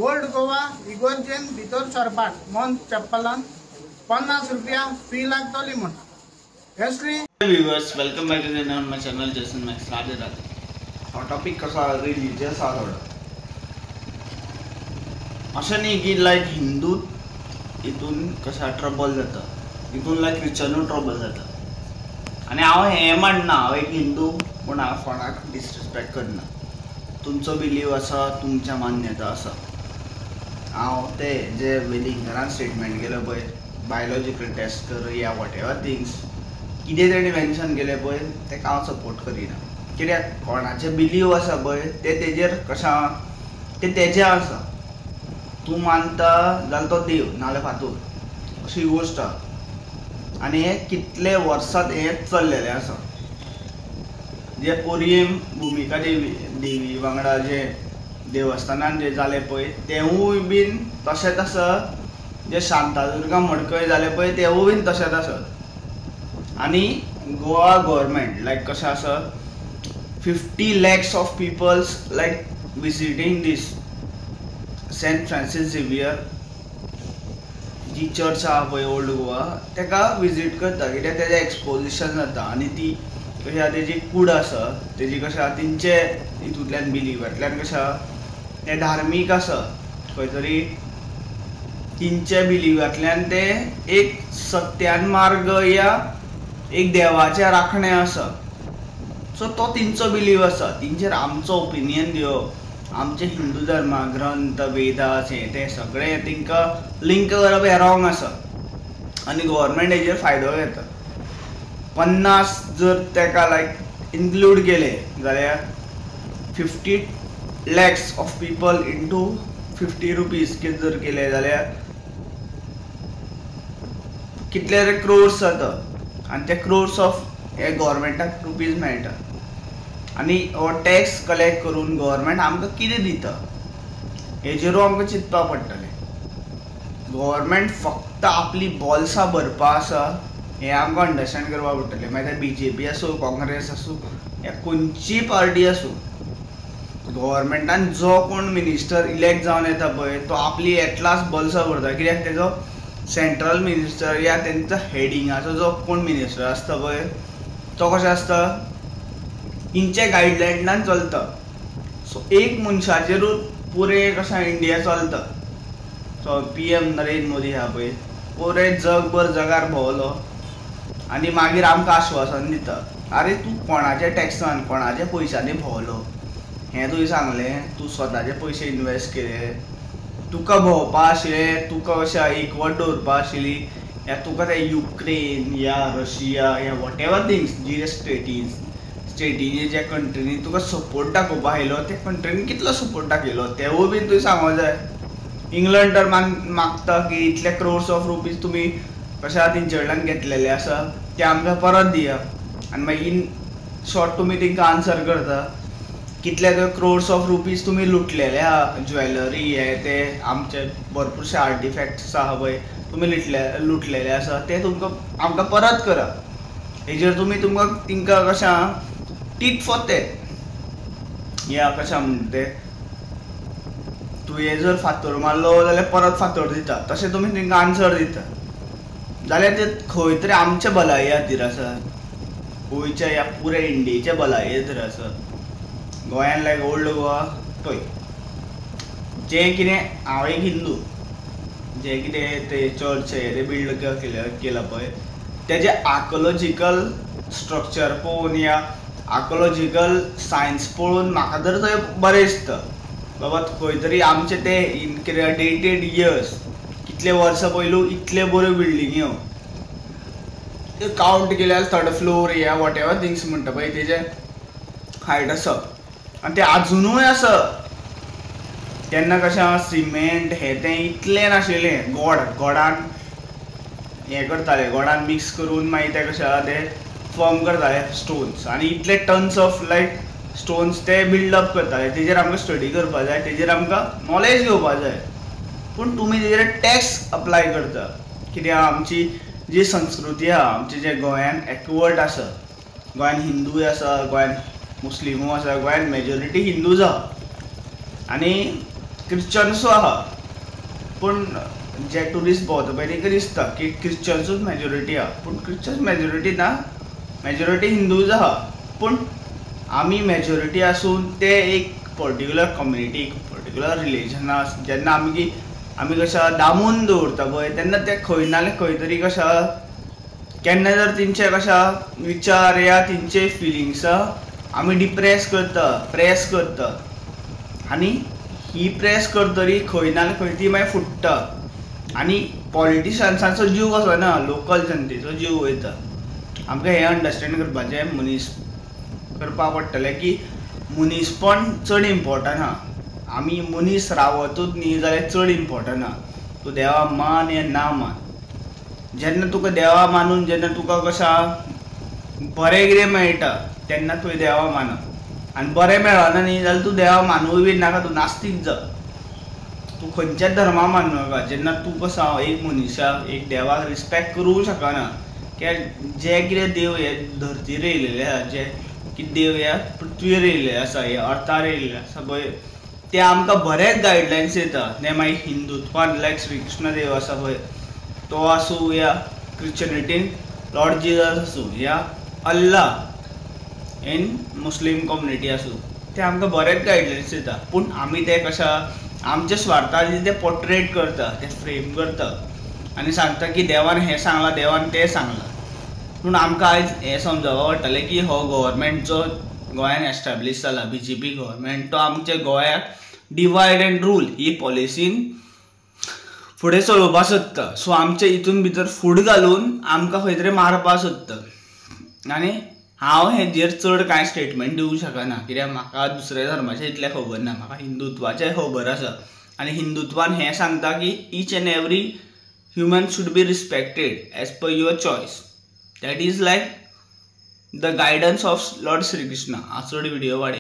Old Goa इगोर्जेन भितर सरपाक मन चप्पलान 50 रुपया फी लागतली म्हण येसली viewers welcome back again on my channel Jason Max Radhe Radhe. हा टॉपिक कसा रिलीजियस हा थोडा अशें न्ही की लायक हिंदू हितून कशा ट्रबल जाता हितून लायक क्रिश्चनूय ट्रबल जाता आनी हांव हें म्हणना हांव एक हिंदू पूण हांव कोणाक डिसरिस्पेक्ट करना। तुमचो बिलीव आसा तुमच्या मान्यता आसा। हांव ते जे वेलिंगरान स्टेटमेंट केलो पळय बायोलॉजिकल टेस्ट कर या वॉट एवर थिंग्स कितें तेणें मेन्शन केलें पळय तेका हांव सपोर्ट करिना। कित्याक कोणाचें बिलीव आसा पळय ते तेजेर कशें तें तेजें आसा। तूं मानता जाल्यार तो देव नाल्यार फातूर अशी गोश्ट आसा आनी हे कितले वर्सां हेंच चल्लेलें आसा। जे पोरयेम भुमिका देवी वांगडा जे देवस्थानान जे जालें पळय तेवूय बीन तशेंच आसा। जे शांतादुर्गा मडकय जालें पळय तेवूय बीन तशेंच आसा। आनी गोवा गव्हर्मेंट लायक कशें आसा 50 lakhs of peoples like visiting this Saint Francis Xavier ji church आहा पळय ओल्ड गोवा तेका विजीट करता कित्याक तेजें एक्सपोजिशन जाता आनी ती कशी आहा तेजी कूड आसा तेजी कशें आहा तेंचे हितूंतल्यान बिलिवांतल्यान कशें आहा तें धार्मीक आसा खंय तरी तेंचे बिलिवांतल्यान ते एक सत्यान मार्ग या एक देवाचें राखणें आसा। सो तो तेंचो बिलीव आसा तेंचेर आमचो ओपिनियन दिवप आमचे हिंदू धर्मा ग्रंथ वेदाचें तें सगळें तेंकां लिंक करप हें रॉंग आसा आनी गव्हर्मेंट हेजेर फायदो घेता। 50 जर तेका लायक इन्क्लूड केले जाल्यार 50 lakhs of people into 50 rupees कितें जर केले जाल्यार कितले रे क्रोर्स जाता आनी ते क्रोर्स ऑफ हे गव्हर्मेंटाक रुपीज मेळटा आनी हो टॅक्स कलेक्ट करून गव्हर्मेंट आमकां कितें दिता हेजेरूय आमकां चिंतपाक पडटलें। गव्हर्मेंट फक्त आपली बॉल्सां भरपा आसा हें आमकां अंडरस्टँड करपाक पडटलें। मागीर ते BJP आसूं काँग्रेस आसूं या खंयचीय पार्टी आसूं गव्हर्मेंटान जो कोण मिनिस्टर इलेक्ट जावन येता पळय तो आपली एट लास्ट बॉल्सां भरता कित्याक तेजो सेंट्रल मिनिस्टर या तेंचो हेडिंगाचो जो कोण मिनिस्टर आसता पळय तो कशें आसता तेंचे गायडलायनान चलता। सो एक मनशाचेरूच पुरे कशें इंडिया चलता। सो PM नरेंद्र मोदी आहा पळय पुरे जगभर जगार भोंवलो आनी मागीर आमकां आश्वासन दिता आरे तूं कोणाच्या टॅक्सान कोणाच्या पयशांनी भोंवलो हें तुवें सांगलें तूं स्वताचे पयशे इनवेस्ट केले तुका भोंवपा आशिल्लें तुका अशें एकवट दवरपा आशिल्ली या तुका ते युक्रेन या रशिया या वॉट एवर थिंग्स जी स्टेटीनी ज्या कंट्रीनी तुका सपोर्ट दाखोवपा आयलो त्या कंट्रीनी कितलो सपोर्ट दाखयलो तेवूय बीन तुवें सांगूंक जाय। इंग्लंड तर मागता की इतले क्रोर्स ऑफ रुपीज तुमी कशा तेंचे कडल्यान घेतलेले आसा ते आमकां परत दिया आनी मागीर इन शॉर्ट तुमी तेंकां आन्सर करता कितले क्रोर्स ऑफ रुपीज तुमी लुटलेले आहा ज्वेलरी हे ते आमचे भरपूरशे आर्टिफॅक्ट्स आहा पळय तुमी लुटलेले आसा ते तुमकां आमकां परत करा। हेजेर तुमी तुमकां तेंकां कशें आहा टीट फॉर टॅट या कशें म्हणटा ते तुवें जर फातर मारलो जाल्यार परत फातर दिता तशें तुमी तेंकां आन्सर दिता जाल्यार ते खंय तरी आमचे भलाये खातीर आसा गोंयच्या ह्या पुऱ्या इंडियेच्या भलाये खातीर आसा। गोंयान लायक ओल्ड गोवा पळय जें कितें हांव एक हिंदू जें कितें ते चर्च ते बिल्ड केला पळय तेजें आर्कोलॉजिकल स्ट्रक्चर पळोवन या आर्कोलॉजिकल सायन्स पळोवन म्हाका तर थंय बरें दिसता बाबा खंय तरी आमचे ते डेटेड इयर्स कितले वर्सां पयलू इतले बऱ्यो बिल्डिंग्यो कावंट केल्यार 3rd फ्लोर या वॉट एवर थिंग्स म्हणटा पळय तेजे हायट आसा आनी ते आजुनूय आसा। तेन्ना कशें सिमेंट हें तें इतलें नाशिल्लें गोडान हें करताले गोडान मिक्स करून मागीर ते कशें आहा ते फॉर्म करताले स्टोन्स आनी इतले टन्स ऑफ लायक स्टोन्स ते बिल्ड अप करताले तेजेर आमकां स्टडी करपा जाय तेजेर आमकां नॉलेज घेवपा जाय। पूण तुमी तेजेर टॅक्स अप्लाय करता कित्याक आमची जी संस्कृती आहा आमचे जे गोंयान एकवट आसा गोंयान हिंदूय आसा गोंयान मुस्लिमूय आसा गोंयान मेजॉरिटी हिंदूज आहा आनी क्रिश्चन्सू आहा, पूण जे ट्युरिस्ट भोंवता पळय तांकां दिसता की क्रिश्चन्सूच मेजॉरिटी आहा, पूण क्रिश्चन्स मेजॉरिटी ना, मेजॉरिटी हिंदूज आहा. पूण आमी मेजॉरिटी आसून ते एक पर्टिक्युलर कम्युनिटी, एक पर्टिक्युलर रिलीजना जेन्ना आमी कशा दामून दवरता पळय तेन्ना ते खंय ना जाल्यार खंय तरी कशा केन्ना जर तेंचे कशा विचार या तेंचे फिलिंग्स आमी डिप्रेस करता, प्रेस करता, आनी ही प्रेस करतरी खंय ना जाल्यार खंय ती मागीर फुट्टा आनी पॉलिटिशन्सांचो जीव वचना, लोकल जनतेचो जीव वयता. आमकां हें अंडरस्टँड करपाचें, मनीस करपा पडटलें की मनीसपण चड इम्पॉर्टंट आहा. आमी मनीस रावतूच न्ही जाल्यार चड इम्पॉर्टंट आहा. तूं देवा मान या ना मान, जेन्ना तुका देवा मानून जेन्ना तुका कशा बरें कितें मेळटा तेन्ना तुवें देवा मानप, आनी बरें मेळना न्ही जाल्यार तूं देवा मानूय बी नाका, तूं नास्तीक जा. तूं खंयच्याच धर्मा मानूं नाका. जेन्ना तूं कसो एक मनशाक, एक देवाक रिस्पेक्ट करूंक शकना, कित्याक जे कितें देव हे धर्तीर येयलेले आहा, जे कितें देव ह्या पृथ्वीर येयले आसा, ह्या अर्थार येयले आसा पळय, ते आमकां बरेच गायडलायन्स दिता. ते मागीर हिंदुत्वान लायक श्री कृष्ण देव आसा पळय तो आसूं, या क्रिश्चनिटीन लॉर्ड जिजस आसूं, या अल्लाह इन मुस्लीम कम्युनिटी आसूं, ते आमकां बरेच गायडलायन्स दिता. पूण आमी ते कशा आमच्या स्वार्थान ते पोर्ट्रेट करता, ते फ्रेम करता आनी सांगता की देवान हें सांगलां, देवान तें सांगलां. पूण आमकां आयज हें समजोवप पडटलें की हो गव्हर्मेंट जो गोंयान एस्टॅब्लीश जाला, BJP गव्हर्मेंट, तो आमच्या गोंयाक डिवायड एंड रूल ही पॉलिसीन फुडें चलोवपा सोदता. सो आमच्या हितून भितर फूट घालून आमकां खंय तरी मारपा सोदता. आनी हांव हेजेर चड कांय स्टेटमेंट दिवंक शकना, कित्याक म्हाका दुसऱ्या धर्माचें इतलें खबर ना. म्हाका हिंदुत्वाचें खबर आसा, आनी हिंदुत्वान हें सांगता की each end every human should be respected as per your choice. That is like the guidance of Lord Shri Krishna. हांव चड व्हिडियो वाडय